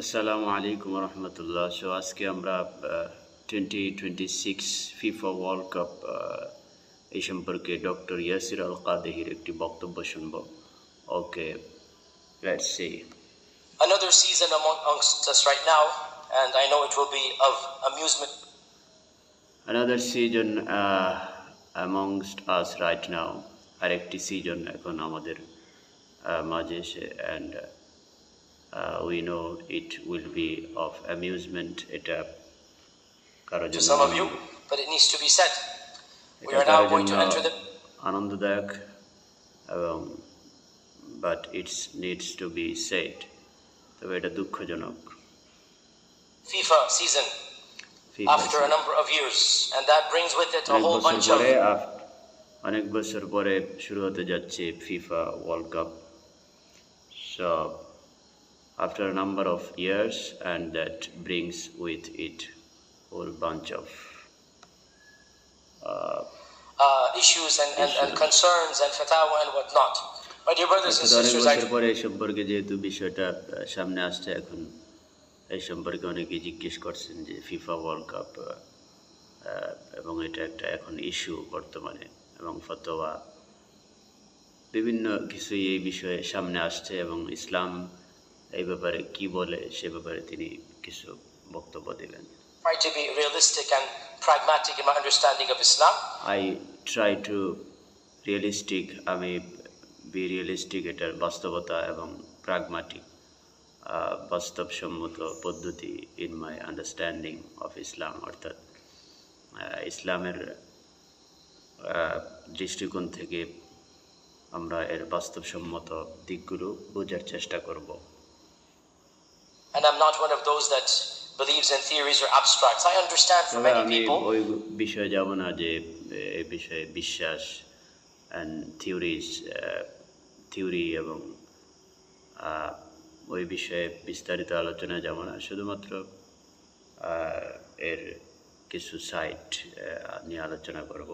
আসসালামু আলাইকুম রহমতুল্লাহ। সো আজকে আমরা 2026 ফিফা ওয়ার্ল্ড কাপ এই সম্পর্কে ডক্টর ইয়াসির আল কাদেহির একটি বক্তব্য শুনব। Okay, let's see. Another season amongst us right now, and I know it will be of amusement. Another season amongst us right now. আরেকটি সিজন এখন আমাদের মাঝে এসে, and we know it will be of amusement. এটা কারো To জন্য some of you, but it needs to be said. We are now going to enter the আনন্দদায়ক এবং but it's needs to B shed, তবে এটা দুঃখজনক। FIFA season after a number of years, and that brings with it a whole bunch of অনেক বছর পরে শুরু হতে যাচ্ছে FIFA world cup. So after a number of years, and that brings with it whole bunch of issues and concerns and fatawa and whatnot. My dear brothers and sisters, অনেক বছর পরে এই সম্পর্কে যেহেতু বিষয়টা সামনে আসছে, এখন এই সম্পর্কে অনেকেই জিজ্ঞেস করছেন যে ফিফা ওয়ার্ল্ড কাপ, এবং এটা একটা এখন ইস্যু বর্তমানে, এবং ফতোয়া বিভিন্ন কিছুই এই বিষয়ে সামনে আসছে, এবং ইসলাম এই ব্যাপারে কি বলে সে ব্যাপারে তিনি কিছু বক্তব্য দিলেন। try to be realistic and pragmatic in my understanding of Islam. I try to আমি বি রিয়েলিস্টিক, এটার বাস্তবতা এবং প্রাগমাটিক বাস্তবসম্মত পদ্ধতি in my understanding of Islam, অর্থাৎ ইসলামের দৃষ্টিকোণ থেকে আমরা এর বাস্তবসম্মত দিকগুলো বোঝার চেষ্টা করব। And I'm not one of those that believes in theories or abstracts. I understand for many people. ওই বিষয়ে যাব না যে এই বিষয়ে বিশ্বাস and থিওরি এবং ওই বিষয়ে বিস্তারিত আলোচনা যাব না, শুধুমাত্র এর কিছু সাইট নিয়ে আলোচনা করব।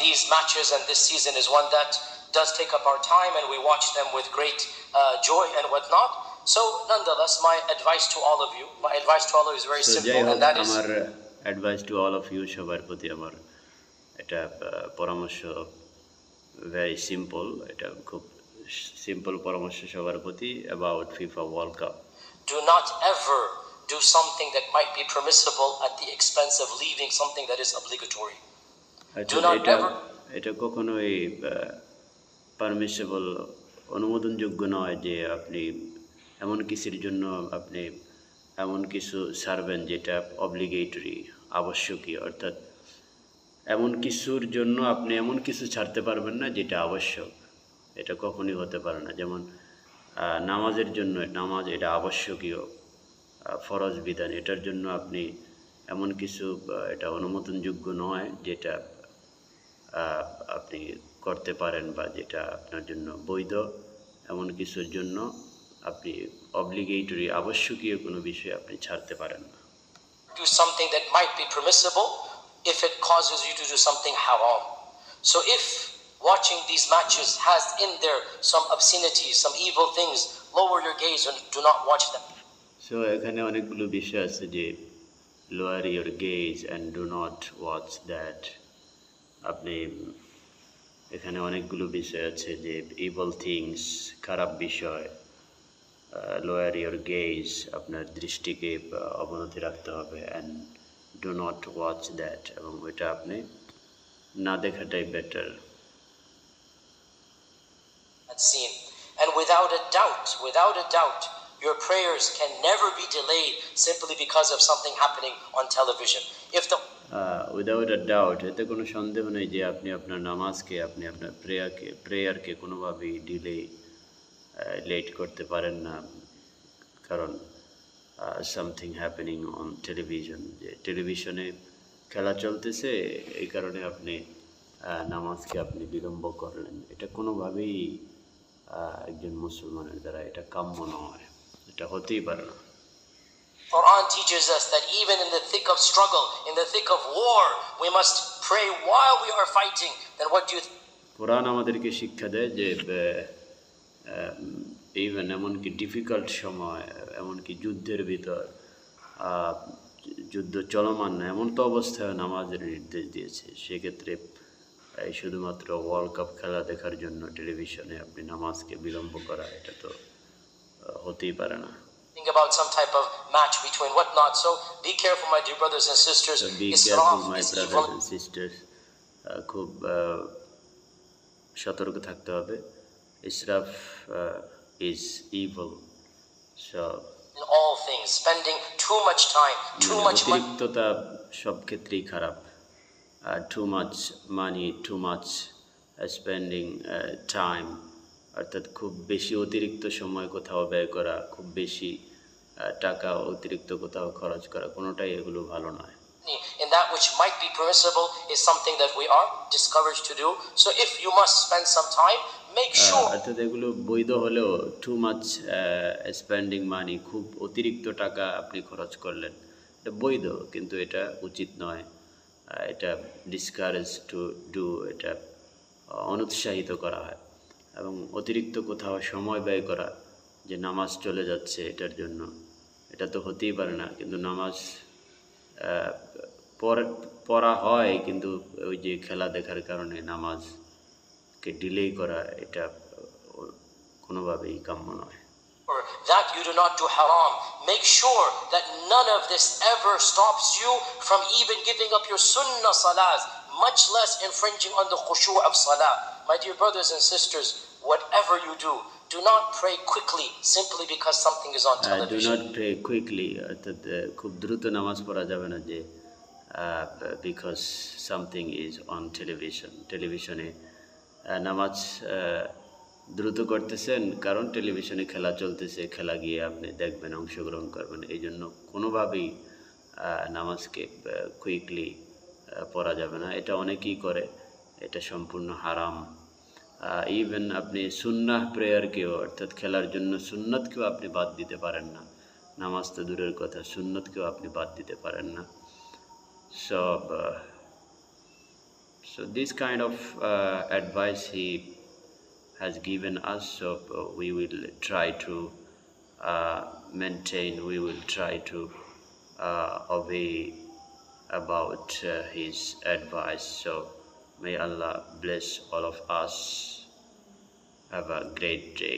These matches and this season is one that does take up our time, and we watch them with great joy and whatnot. So nonetheless, my advice to all of you is very simple, and that is আমার advice to all of you, সবার প্রতি আমার এটা পরামর্শ very simple, এটা খুব simple পরামর্শ সবার প্রতি about FIFA world cup. Do not ever do something that might be permissible at the expense of leaving something that is obligatory. Do not ever. এটা কখনোই পারমিসেবল, অনুমোদনযোগ্য নয় যে আপনি এমন কিছুর জন্য আপনি এমন কিছু ছাড়বেন যেটা অব্লিগেটরি, আবশ্যকীয়, অর্থাৎ এমন কিছুর জন্য আপনি এমন কিছু ছাড়তে পারবেন না যেটা আবশ্যক। এটা কখনই হতে পারে না। যেমন নামাজের জন্য, নামাজ এটা আবশ্যকীয় ফরজ বিধান, এটার জন্য আপনি এমন কিছু, এটা অনুমোদনযোগ্য নয় যেটা আপনি করতে পারেন বা যেটা আপনার জন্য বৈধ। এমন কিছুর জন্য আপনি অব্লিগেটরি, আবশ্যকীয় কোনো বিষয় আপনি ছাড়তে পারেন না। Do something that might be permissible if it causes you to do something haram. So if watching these matches has in there some obscenities, some evil things, lower your gaze and do not watch them. So এখানে অনেকগুলো বিষয় আছে যে lower your gaze and do not watch that. আপনি এখানে অনেকগুলো বিষয় আছে যে evil things, খারাপ বিষয়, lower your gaze, আপনার দৃষ্টিকে অবনতি রাখতে হবে, and do not watch that, এবং ওইটা আপনি না দেখাটাই better. Seen. And without a doubt, your prayers can never be delayed simply because of something happening on television. If the without a doubt, এতে কোনো সন্দেহ নেই যে আপনি আপনার নামাজকে, আপনি আপনার প্রেয়ারকে কোনোভাবেই লেট করতে পারেন না, কারণ সামথিং হ্যাপেনিং অন টেলিভিশন, যে টেলিভিশনে খেলা চলতেছে, এই কারণে আপনি নামাজকে আপনি বিলম্ব করলেন, এটা কোনোভাবেই একজন মুসলমানের দ্বারা এটা কাম্য নয়, এটা হতেই পারে না। Quran teaches us that even in the thick of struggle, in the thick of war, we must pray while we are fighting. Then what do you কোরআন আমাদেরকে শিক্ষা দেয় যে ইভেন এমনকি ডিফিকাল্ট সময়, এমনকি যুদ্ধের ভিতর, আহ, যুদ্ধ চলমান এমন তো অবস্থায় নামাজের নির্দেশ দিয়েছে। সেক্ষেত্রে এই শুধুমাত্র ওয়ার্ল্ড কাপ খেলা দেখার জন্য টেলিভিশনে আপনি নামাজকে বিলম্ব করা, এটা তো হতেই পারে না। Think about some type of match between whatnot. So be careful, my dear brothers and sisters. So be Israf careful, my is brothers evil. and sisters. খুব সতর্ক থাকতে হবে। Israf is evil. So In all things, spending too much time, too much money. অতিরিক্ততা সব ক্ষেত্রেই খারাপ। Too much money, too much spending time, অর্থাৎ খুব বেশি অতিরিক্ত সময় কোথাও ব্যয় করা, খুব বেশি টাকা অতিরিক্ত কোথাও খরচ করা, কোনোটাই এগুলো ভালো নয়। In that which might be permissible is something that we are discouraged to do. So if you must spend some time, make sure. অর্থাৎ এগুলো বৈধ হলেও টু মাচ স্পেন্ডিং মানি, খুব অতিরিক্ত টাকা আপনি খরচ করলেন, এটা বৈধ, কিন্তু এটা উচিত নয়। এটা ডিসকারেজ টু ডু, এটা অনুৎসাহিত করা হয়। এবং অতিরিক্ত কোথাও সময় ব্যয় করা, যে নামাজ চলে যাচ্ছে এটার জন্য, এটা তো হতেই পারে না। কিন্তু নামাজ পড়া হয়, কিন্তু ওই যে খেলা দেখার কারণে নামাজকে ডিলে করা, এটা কোনোভাবেই কাম্য নয়। Or that you do not do haram. Make sure that none of this ever stops you from even giving up your sunnah salahs, much less infringing on the khushu' of salah. My dear brothers and sisters, whatever you do not pray quickly simply because something is on do television. Not pray quickly, অর্থাৎ খুব দ্রুত নামাজ পড়া যাবে না, যে because something is on television. টেলিভিশনে নামাজ দ্রুত করতেছেন কারণ টেলিভিশনে খেলা চলতেছে, খেলা গিয়ে আপনি দেখবেন, অংশগ্রহণ করবেন, এই জন্য কোনোভাবেই নামাজকে কুইকলি পড়া যাবে না। এটা অনেকেই করে, এটা সম্পূর্ণ হারাম। ইভেন আপনি সুন্নাহ প্রেয়ারকেও, অর্থাৎ খেলার জন্য সুন্নতকেও আপনি বাদ দিতে পারেন না। নামাজ তো দূরের কথা, সুন্নতকেও আপনি বাদ দিতে পারেন না। So this kind of advice he has given us, so we will try to maintain, we will try to obey about his advice. So may Allah bless all of us. Have a great day.